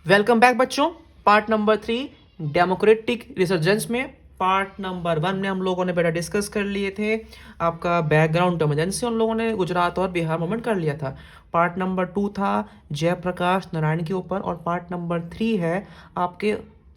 Welcome back बच्चों। Part number 3 democratic resurgence में part number 1 में हम लोगों ने बेटा डिस्कस कर लिए थे आपका बैकग्राउंड इमरजेंसी। उन लोगों ने गुजरात और बिहार मूवमेंट कर लिया था। पार्ट नंबर 2 था जयप्रकाश नारायण के ऊपर, और पार्ट नंबर 3 है आपके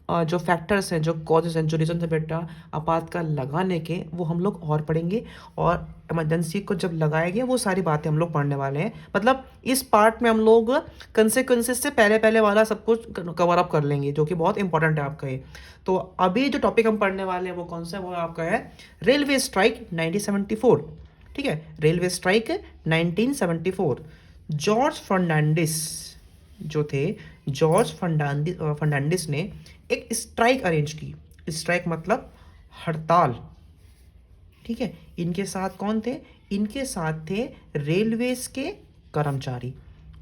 जो फैक्टर्स हैं, जो कॉजेज हैं, जो रीजन है बेटा आपातकाल लगाने के, वो हम लोग और पढ़ेंगे। और इमरजेंसी को जब लगाया गया वो सारी बातें हम लोग पढ़ने वाले हैं। मतलब इस पार्ट में हम लोग कंसिक्वेंसेस से पहले पहले वाला सब कुछ कवर अप कर लेंगे, जो कि बहुत इंपॉर्टेंट है आपका ये। तो अभी जो टॉपिक हम पढ़ने वाले हैं वो कौन सा है, वो आपका है रेलवे स्ट्राइक 1974। ठीक है, रेलवे स्ट्राइक 1974। जॉर्ज फर्नांडिस जो थे, जॉर्ज फर्नांडिस ने एक स्ट्राइक अरेंज की। स्ट्राइक मतलब हड़ताल। ठीक है, इनके साथ कौन थे? इनके साथ थे रेलवेज के कर्मचारी।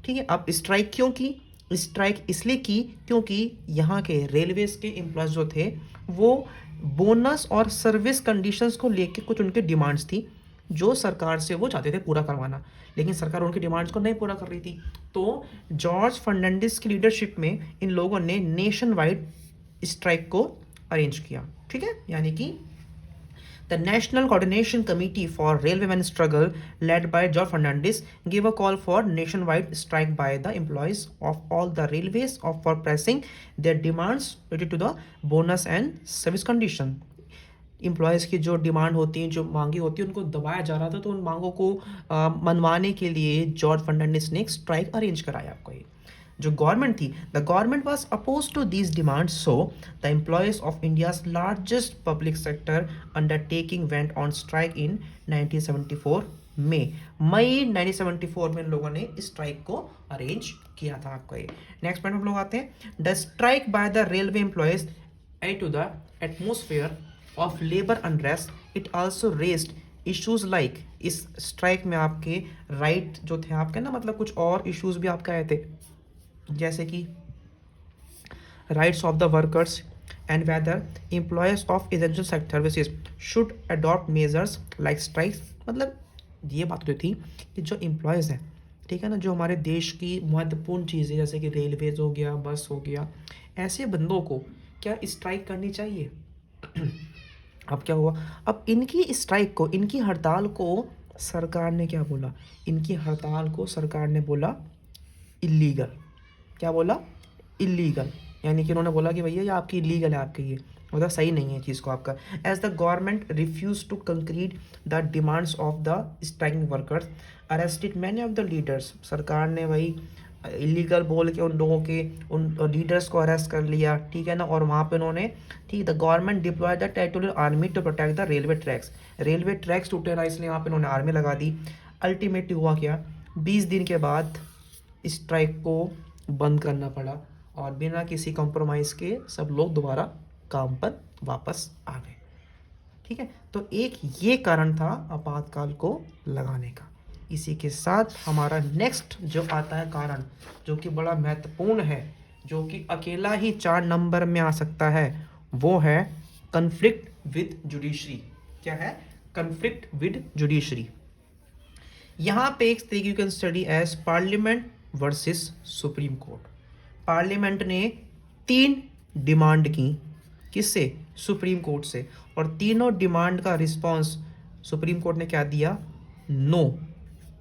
ठीक है, अब स्ट्राइक क्यों की? स्ट्राइक इसलिए की क्योंकि यहाँ के रेलवेज के एम्प्लॉयज जो थे वो बोनस और सर्विस कंडीशंस को लेके कुछ उनके डिमांड्स थी, जो सरकार से वो चाहते थे पूरा करवाना, लेकिन सरकार उनकी डिमांड्स को नहीं पूरा कर रही थी। तो जॉर्ज फर्नांडिस की लीडरशिप में इन लोगों ने नेशन वाइड स्ट्राइक को अरेंज किया। ठीक है, यानी कि the National Coordination Committee for Railwaymen Struggle, led by George Fernandez, gave a call for nationwide strike by the employees of all the railways for pressing their demands related to the bonus and service condition. Employees की जो demand होती है, जो मांगी होती है, उनको दबाया जा रहा था। तो उन मांगों को मनवाने के लिए जॉर्ज फर्नांडिस ने एक स्ट्राइक अरेंज कराया। आपको ये जो गवर्नमेंट थी, the government was oppose to these demands, so the employees of India's largest public sector undertaking went on strike in 1974 में। मई 1974 में इन लोगों ने स्ट्राइक को अरेंज किया था। आपका ये नेक्स्ट पॉइंट हम लोग आते हैं। The strike by the railway employees add to the atmosphere of labour unrest. It also raised issues like, इस स्ट्राइक में आपके राइट जो थे आपके ना, मतलब कुछ और इश्यूज भी आपके आए थे, जैसे कि rights of the workers and whether employees of essential services should adopt measures like strikes. मतलब ये बात जो थी कि जो एम्प्लॉयज़ हैं, ठीक है ना, जो हमारे देश की महत्वपूर्ण चीज़ें जैसे कि रेलवेज हो गया, बस हो गया, ऐसे बंदों को क्या स्ट्राइक करनी चाहिए? अब क्या हुआ? अब इनकी स्ट्राइक को, इनकी हड़ताल को सरकार ने क्या बोला? इनकी हड़ताल को सरकार ने बोला इलीगल। क्या बोला? इलीगल। यानी कि उन्होंने बोला कि भैया ये आपकी इलीगल है, आपके ये मतलब सही नहीं है चीज़ को आपका। As the government refuse to concrete the demands of the striking workers, arrested many of the leaders. सरकार ने भाई इलीगल बोल के उन लोगों के, उन लीडर्स को अरेस्ट कर लिया। ठीक है ना, और वहाँ पे उन्होंने, ठीक, the government deploy the territorial army to protect the railway tracks. Railway tracks टूटे ना, इसलिए वहाँ पे उन्होंने आर्मी लगा दी। अल्टीमेटली हुआ क्या? 20 दिन के बाद स्ट्राइक को बंद करना पड़ा, और बिना किसी कॉम्प्रोमाइज़ के सब लोग दोबारा काम पर वापस आ गए। ठीक है, तो एक ये कारण था आपातकाल को लगाने का। इसी के साथ हमारा नेक्स्ट जो आता है कारण, जो कि बड़ा महत्वपूर्ण है, जो कि अकेला ही 4 नंबर में आ सकता है, वो है कन्फ्लिक्ट विद जुडिशरी। क्या है? Conflict with judiciary. यहाँ पे एक तरीके you can study as parliament versus supreme court. Parliament ने 3 डिमांड की, किससे? सुप्रीम कोर्ट से, और तीनों डिमांड का रिस्पांस सुप्रीम कोर्ट ने क्या दिया? नो,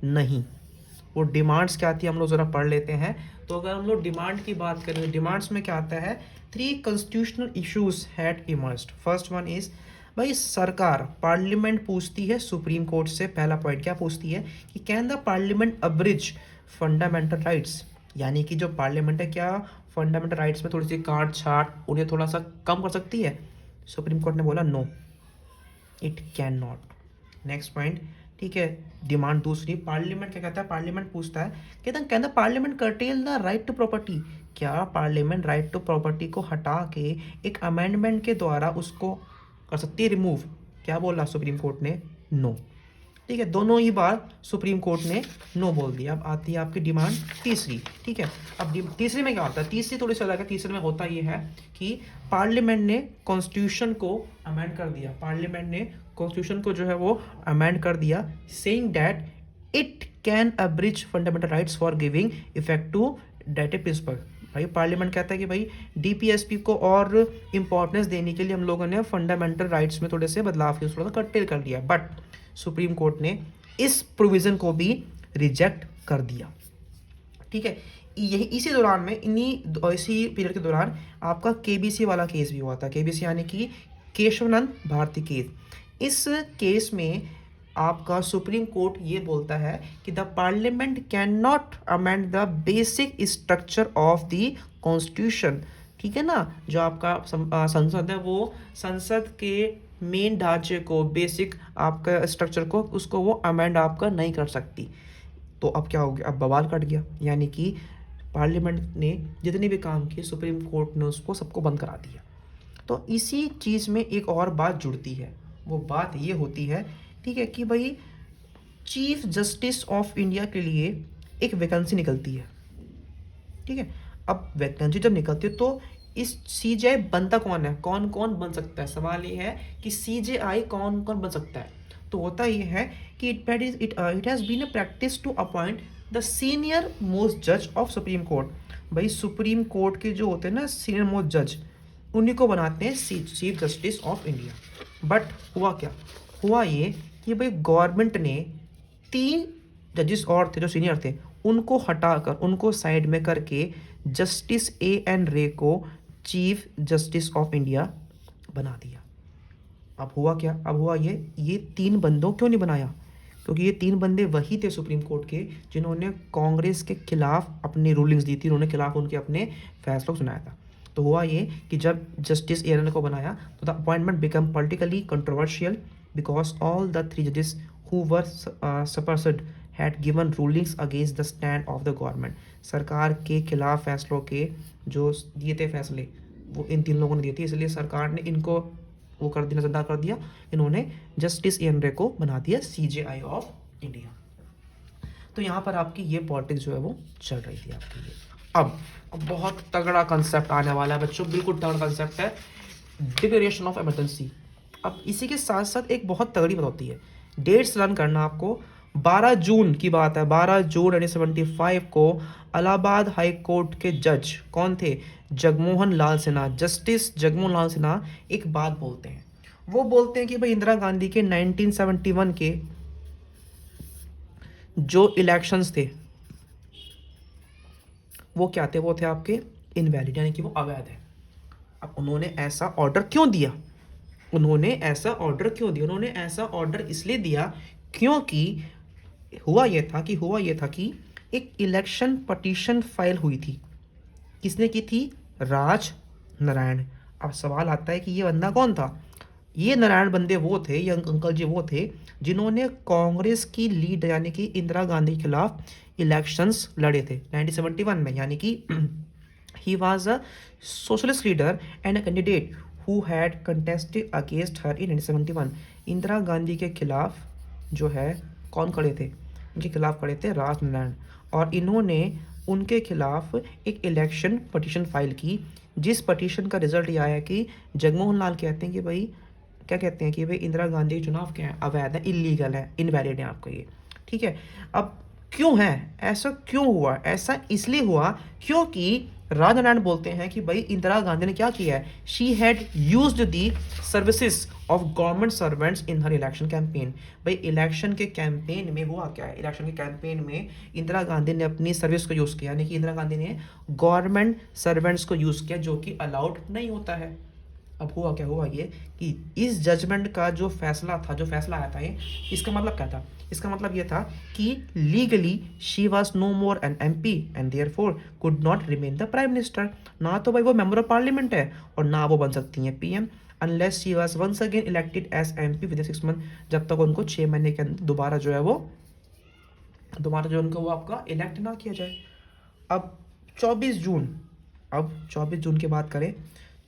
नहीं। वो डिमांड्स क्या थी हम लोग ज़रा पढ़ लेते हैं। तो अगर हम लोग डिमांड की बात करें, डिमांड्स में क्या आता है? 3 constitutional issues had emerged. First one is, भाई सरकार, पार्लियामेंट पूछती है सुप्रीम कोर्ट से, पहला पॉइंट क्या पूछती है कि can the parliament abridge fundamental rights. यानी कि जो पार्लियामेंट है, क्या फंडामेंटल राइट्स में थोड़ी सी काट छाट उन्हें थोड़ा सा कम कर सकती है? सुप्रीम कोर्ट ने बोला no, it can not. Next point, ठीक है, डिमांड दूसरी, पार्लियामेंट क्या कहता है? पार्लियामेंट पूछता है, कहता है can the parliament curtail the right to property. क्या पार्लियामेंट राइट टू प्रॉपर्टी को हटा के एक अमेंडमेंट के द्वारा उसको कर सकती है रिमूव? क्या बोला सुप्रीम कोर्ट ने? नो। ठीक है, दोनों ही बार सुप्रीम कोर्ट ने नो बोल दिया। अब आती है आपकी डिमांड तीसरी। ठीक है, अब तीसरी में क्या होता है? तीसरी थोड़ी सी अलग है। तीसरे में होता ये है कि पार्लियामेंट ने कॉन्स्टिट्यूशन को अमेंड कर दिया। पार्लियामेंट ने कॉन्स्टिट्यूशन को जो है वो अमेंड कर दिया, saying that it can abridge fundamental rights for giving effect to directive principle. भाई पार्लियामेंट कहता है कि भाई डीपीएसपी को और इम्पोर्टेंस देने के लिए हम लोगों ने फंडामेंटल राइट्स में थोड़े से बदलाव किए, थोड़ा सा कर्टेल कर दिया, बट सुप्रीम कोर्ट ने इस प्रोविज़न को भी रिजेक्ट कर दिया। ठीक है, यही इसी दौरान में इसी पीरियड के दौरान आपका केबीसी वाला केस भी हुआ था। केबीसी यानी कि केशवनंद भारती केस। इस केस में आपका सुप्रीम कोर्ट ये बोलता है कि the parliament can not amend the basic structure of the constitution. ठीक है ना, जो आपका संसद है वो संसद के मेन ढांचे को, बेसिक आपका स्ट्रक्चर को, उसको वो अमेंड आपका नहीं कर सकती। तो अब क्या हो गया, अब बवाल कट गया, यानी कि पार्लियामेंट ने जितने भी काम किए सुप्रीम कोर्ट ने उसको सबको बंद करा दिया। तो इसी चीज़ में एक और बात जुड़ती है, वो बात ये होती है, ठीक है, कि भाई चीफ जस्टिस ऑफ इंडिया के लिए एक वैकेंसी निकलती है। ठीक है, अब वैकेंसी जब निकलती है तो इस सीजेआई बनता कौन है, कौन कौन बन सकता है। सवाल ये है कि सीजेआई कौन कौन बन सकता है। तो होता ये है कि it has been a practice to appoint the senior most जज ऑफ सुप्रीम कोर्ट। भाई सुप्रीम कोर्ट के जो होते हैं ना सीनियर मोस्ट जज, उन्हीं को बनाते हैं chief justice of India. But हुआ क्या, हुआ ये कि भाई गवर्नमेंट ने 3 जजेस और थे जो सीनियर थे, उनको हटाकर, उनको साइड में करके जस्टिस एएन रे को चीफ जस्टिस ऑफ इंडिया बना दिया। अब हुआ क्या, अब हुआ ये 3 बंदों क्यों नहीं बनाया, क्योंकि ये 3 बंदे वही थे सुप्रीम कोर्ट के जिन्होंने कांग्रेस के खिलाफ अपनी रूलिंग्स दी थी, उन्होंने खिलाफ उनके अपने फैसलों को सुनाया था। तो हुआ ये कि जब जस्टिस एएन को बनाया तो the appointment become politically controversial because all the 3 जजेस who were superseded had given rulings against the stand of the government. सरकार के खिलाफ फैसलों के जो दिए थे फैसले वो इन 3 लोगों ने दिए थे, इसलिए सरकार ने इनको वो कर दिया, नजरदार कर दिया। इन्होंने जस्टिस एएन रे को बना दिया सीजेआई ऑफ इंडिया। तो यहाँ पर आपकी ये पॉलिटिक्स जो है वो चल रही थी आपकी ये। अब बहुत तगड़ा कंसेप्ट आने वाला है बच्चों, बिल्कुल तगड़ा कंसेप्ट है, डिक्लेरेशन ऑफ इमरजेंसी। अब इसी के साथ साथ एक बहुत तगड़ी बात होती है, डेट्स रन करना आपको। 12 जून की बात है, 12 जून 1975 को इलाहाबाद हाई कोर्ट के जज कौन थे, जगमोहन लाल सिन्हा, जस्टिस जगमोहन लाल सिन्हा एक बात बोलते हैं। वो बोलते हैं कि भाई इंदिरा गांधी के 1971 के जो इलेक्शंस थे वो क्या थे, वो थे आपके इनवैलिड, यानी कि वो अवैध है। अब उन्होंने ऐसा ऑर्डर क्यों दिया, उन्होंने ऐसा ऑर्डर क्यों दिया, उन्होंने ऐसा ऑर्डर इसलिए दिया क्योंकि हुआ यह था कि एक इलेक्शन पटिशन फाइल हुई थी। किसने की थी, राज नारायण। अब सवाल आता है कि ये बंदा कौन था। ये नारायण बंदे वो थे, ये अंकल जी वो थे जिन्होंने कांग्रेस की लीड यानी कि इंदिरा गांधी के खिलाफ इलेक्शंस लड़े थे 1971 में, यानी कि he was a socialist leader and a candidate who had contested against her in 1971। Indira Gandhi के खिलाफ जो है कौन खड़े थे, इनके खिलाफ खड़े थे राज नारायण, और इन्होंने उनके खिलाफ एक इलेक्शन पटिशन फाइल की, जिस पटिशन का रिजल्ट ये आया कि जगमोहन लाल कहते हैं कि भाई क्या कहते हैं कि भाई इंदिरा गांधी के चुनाव क्या है, अवैध है, इलीगल है, इनवैलिड है आपका ये। ठीक है, अब क्यों है ऐसा, क्यों हुआ ऐसा, इसलिए हुआ क्योंकि राजनारायण बोलते हैं कि भाई इंदिरा गांधी ने क्या किया है, she had used the services of government servants in her election campaign. भाई इलेक्शन के कैंपेन में हुआ क्या है, इलेक्शन के कैंपेन में इंदिरा गांधी ने अपनी सर्विस को यूज़ किया, यानी कि इंदिरा गांधी ने गवर्नमेंट सर्वेंट्स को यूज़ किया, जो कि अलाउड नहीं होता है। अब हुआ क्या, हुआ ये कि इस जजमेंट का जो फैसला था, जो फैसला आया था ये, इसका मतलब क्या था, इसका मतलब ये था कि legally she was no more an MP and therefore could not remain the prime minister. ना तो भाई वो मेंबर ऑफ पार्लियामेंट है और ना वो बन सकती हैं PM unless she was once again elected as MP with 6 month, जब तक उनको 6 महीने के अंदर दोबारा जो उनको वो आपका इलेक्ट ना किया जाए। अब 24 जून की बात करें,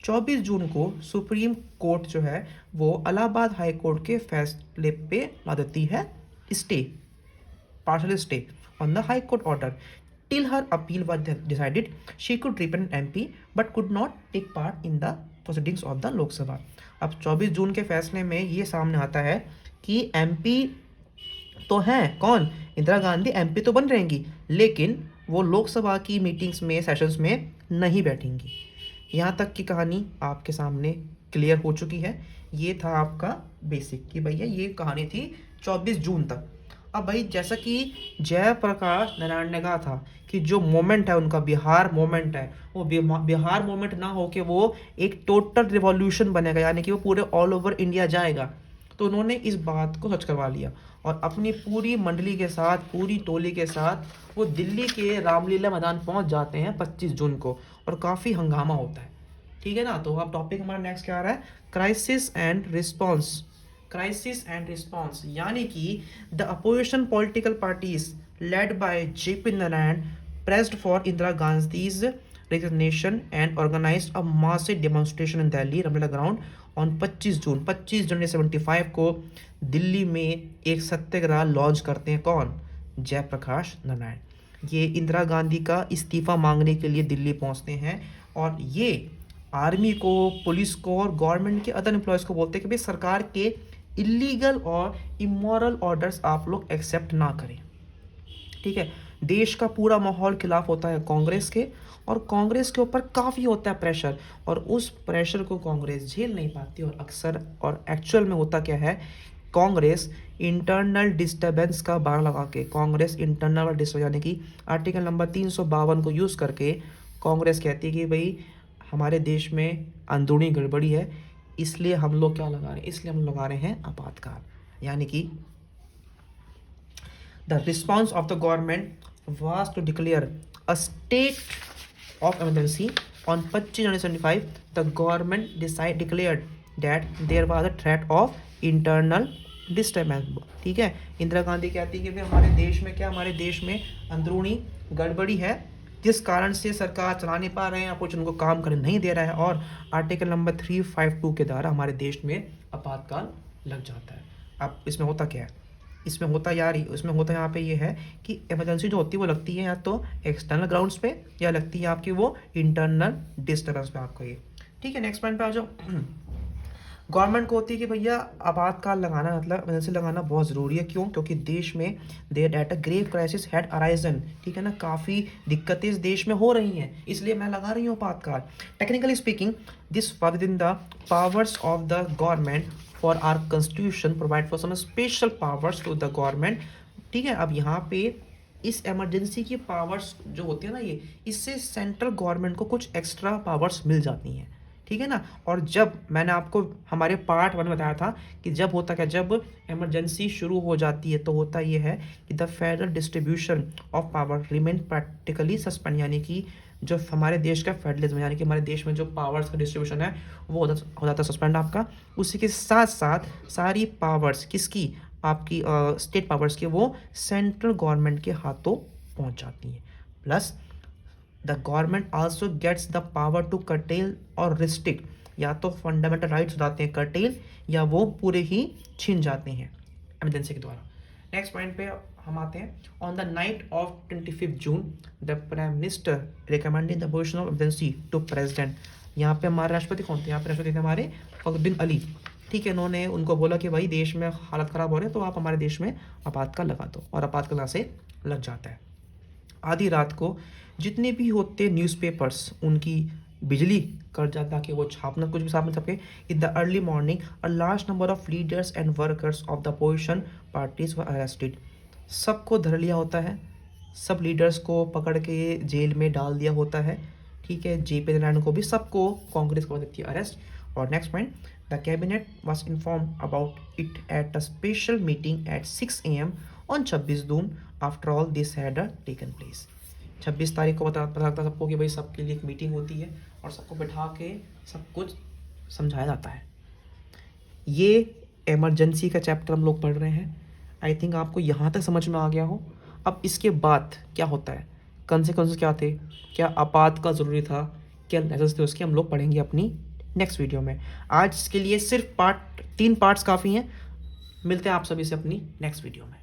24 जून को सुप्रीम कोर्ट जो है वो इलाहाबाद हाई कोर्ट के फैसले पे ला देती है stay, partial stay on the high court order till her appeal was decided. She could represent MP but could not take part in the proceedings of the Lok Sabha. अब 24 जून के फैसले में ये सामने आता है कि एमपी तो हैं कौन, इंदिरा गांधी एमपी तो बन रहेंगी, लेकिन वो लोकसभा की मीटिंग्स में, सेशंस में नहीं बैठेंगी। यहाँ तक की कहानी आपके सामने क्लियर हो चुकी है। ये था आपका बेसिक कि भैया ये कहानी थी 24 जून तक। अब भाई जैसा कि जयप्रकाश नारायण ने कहा था कि जो मोमेंट है उनका, बिहार मोमेंट है, वो बिहार मोमेंट ना हो के वो एक टोटल रिवॉल्यूशन बनेगा, यानी कि वो पूरे ऑल ओवर इंडिया जाएगा। तो उन्होंने इस बात को सच करवा लिया और अपनी पूरी मंडली के साथ, पूरी टोली के साथ वो दिल्ली के रामलीला मैदान पहुंच जाते हैं 25 जून को, और काफ़ी हंगामा होता है। ठीक है ना। तो अब टॉपिक हमारा नेक्स्ट क्या आ रहा है, crisis and response. Crisis and response यानी कि the opposition political parties led by JP Narayan pressed for Indira Gandhi's resignation and organized a massive demonstration in Delhi Ramlila ground on 25 जून 1975 को दिल्ली में एक सत्याग्रह लॉन्च करते हैं। कौन? जयप्रकाश नारायण। ये इंदिरा गांधी का इस्तीफा मांगने के लिए दिल्ली पहुंचते हैं और ये आर्मी को, पुलिस को और गवर्नमेंट के अदर एम्प्लॉयज़ को बोलते हैं कि भाई सरकार के इलीगल और इमोरल ऑर्डर्स आप लोग एक्सेप्ट ना करें। ठीक है। देश का पूरा माहौल खिलाफ होता है कांग्रेस के, और कांग्रेस के ऊपर काफ़ी होता है प्रेशर, और उस प्रेशर को कांग्रेस झेल नहीं पाती। और अक्सर और एक्चुअल में होता क्या है, कांग्रेस इंटरनल डिस्टर्बेंस का बार लगा के, कांग्रेस इंटरनल डिस्टर्बेंस यानी कि आर्टिकल नंबर 352 को यूज़ करके कांग्रेस कहती है कि भाई हमारे देश में अंदरूनी गड़बड़ी है, इसलिए हम लोग क्या लगा रहे हैं, इसलिए हम लगा रहे हैं आपातकाल। यानी कि the response of the government was to declare a state of emergency on 25 January 1975. The government declared that there was a threat of internal disturbance. ठीक है। इंदिरा गांधी कहती है कि हमारे देश में क्या, हमारे देश में अंदरूनी गड़बड़ी है जिस कारण से सरकार चला नहीं पा रहे हैं, कुछ उनको काम करने नहीं दे रहा है, और आर्टिकल नंबर 352 के द्वारा हमारे देश में आपातकाल लग जाता है। अब इसमें होता क्या है, इसमें होता यहाँ पे ये है कि इमरजेंसी जो होती है वो लगती है या तो एक्सटर्नल ग्राउंड्स पे या लगती है आपकी वो इंटरनल डिस्टर्बेंस पे आपको ये। ठीक है। नेक्स्ट पॉइंट पे आ जाओ। गवर्नमेंट को होती है कि भैया आपातकाल लगाना, मतलब इमरजेंसी लगाना बहुत ज़रूरी है। क्यों? क्योंकि देश में there at a grave crisis had arisen. ठीक है ना, काफ़ी दिक्कतें इस देश में हो रही हैं, इसलिए मैं लगा रही हूँ आपातकाल। Technically speaking this for within the powers of the government for our constitution provide for some special powers to the government. ठीक है। अब यहाँ पे इस इमरजेंसी की पावर्स जो होती है ना, ये इससे सेंट्रल गवर्नमेंट को कुछ एक्स्ट्रा पावर्स मिल जाती हैं। ठीक है ना। और जब मैंने आपको हमारे पार्ट 1 में बताया था कि जब होता क्या, जब इमरजेंसी शुरू हो जाती है तो होता ये है कि the federal distribution of power remain practically suspend, यानी कि जो हमारे देश का फेडरलिज्म, यानी कि हमारे देश में जो पावर्स का डिस्ट्रीब्यूशन है वो हो जाता है सस्पेंड आपका। उसी के साथ साथ सारी पावर्स किसकी, आपकी स्टेट पावर्स की, वो सेंट्रल गवर्नमेंट के हाथों पहुंच जाती हैं। Plus the government also gets the power to curtail और रिस्ट्रिक्ट, या तो फंडामेंटल राइट्स हो जाते हैं कर्टेल या वो पूरे ही छीन जाते हैं इमरजेंसी के द्वारा। नेक्स्ट पॉइंट पे हम आते हैं। On the night of 25 June the prime minister recommending the position of emergency to president. यहाँ पे हमारे राष्ट्रपति कौन थे? यहाँ पे राष्ट्रपति थे हमारे फखरुद्दीन अली। ठीक है। इन्होंने उनको बोला कि भाई देश में हालत ख़राब हो रहे हैं तो आप हमारे देश में आपातकाल लगा दो, और आपातकाल से लग जाता है। आधी रात को जितने भी होते न्यूज़पेपर्स उनकी बिजली कट जाता कि वो छापना, कुछ भी छाप नहीं सके। In the early morning a large number of leaders and workers of the opposition parties were arrested. सबको धर लिया होता है, सब लीडर्स को पकड़ के जेल में डाल दिया होता है। ठीक है। जेपी नारायण को भी, सबको कांग्रेस को देती है अरेस्ट। और next point, the cabinet was inform about it at a special meeting at 6 AM on 26 June after all this had taken place. 26 तारीख को पता लगता सबको कि भाई सबके लिए एक मीटिंग होती है और सबको बैठा के सब कुछ समझाया जाता है। ये इमरजेंसी का चैप्टर हम लोग पढ़ रहे हैं। आई थिंक आपको यहाँ तक समझ में आ गया हो। अब इसके बाद क्या होता है, कॉन्सिक्वेंसेस क्या थे, क्या आपातकाल ज़रूरी था, क्या नेसेसरी थे, उसके हम लोग पढ़ेंगे अपनी नेक्स्ट वीडियो में। आज के लिए सिर्फ 3 पार्ट्स काफ़ी हैं। मिलते हैं आप सभी से अपनी नेक्स्ट वीडियो में।